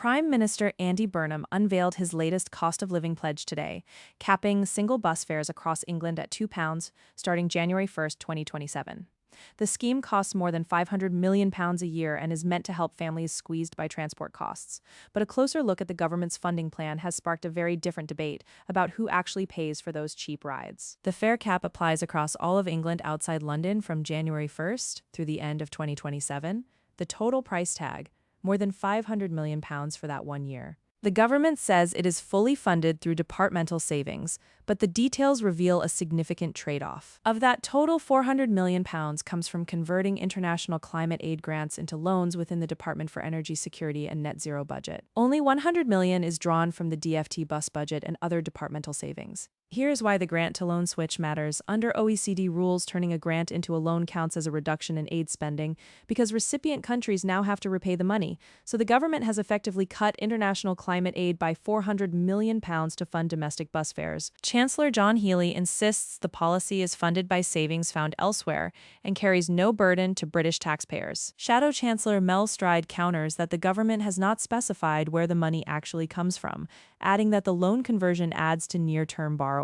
Prime Minister Andy Burnham unveiled his latest cost of living pledge today, capping single bus fares across England at £2 starting January 1st, 2027. The scheme costs more than £500 million a year and is meant to help families squeezed by transport costs. But a closer look at the government's funding plan has sparked a very different debate about who actually pays for those cheap rides. The fare cap applies across all of England outside London from January 1st through the end of 2027. The total price tag, more than £500 million for that 1 year. The government says it is fully funded through departmental savings, but the details reveal a significant trade-off. Of that total, £400 million comes from converting international climate aid grants into loans within the Department for Energy Security and Net Zero budget. Only £100 million is drawn from the DFT bus budget and other departmental savings. Here's why the grant-to-loan switch matters. Under OECD rules, turning a grant into a loan counts as a reduction in aid spending because recipient countries now have to repay the money. So the government has effectively cut international climate aid by £400 million to fund domestic bus fares. Chancellor John Healey insists the policy is funded by savings found elsewhere and carries no burden to British taxpayers. Shadow Chancellor Mel Stride counters that the government has not specified where the money actually comes from, adding that the loan conversion adds to near-term borrowing.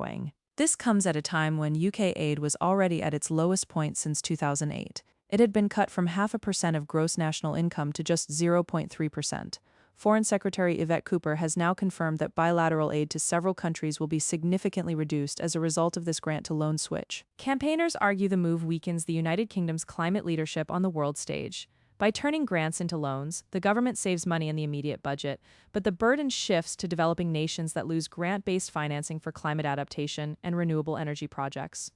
This comes at a time when UK aid was already at its lowest point since 2008. It had been cut from 0.5% of gross national income to just 0.3%. Foreign Secretary Yvette Cooper has now confirmed that bilateral aid to several countries will be significantly reduced as a result of this grant-to-loan switch. Campaigners argue the move weakens the United Kingdom's climate leadership on the world stage. By turning grants into loans, the government saves money in the immediate budget, but the burden shifts to developing nations that lose grant-based financing for climate adaptation and renewable energy projects.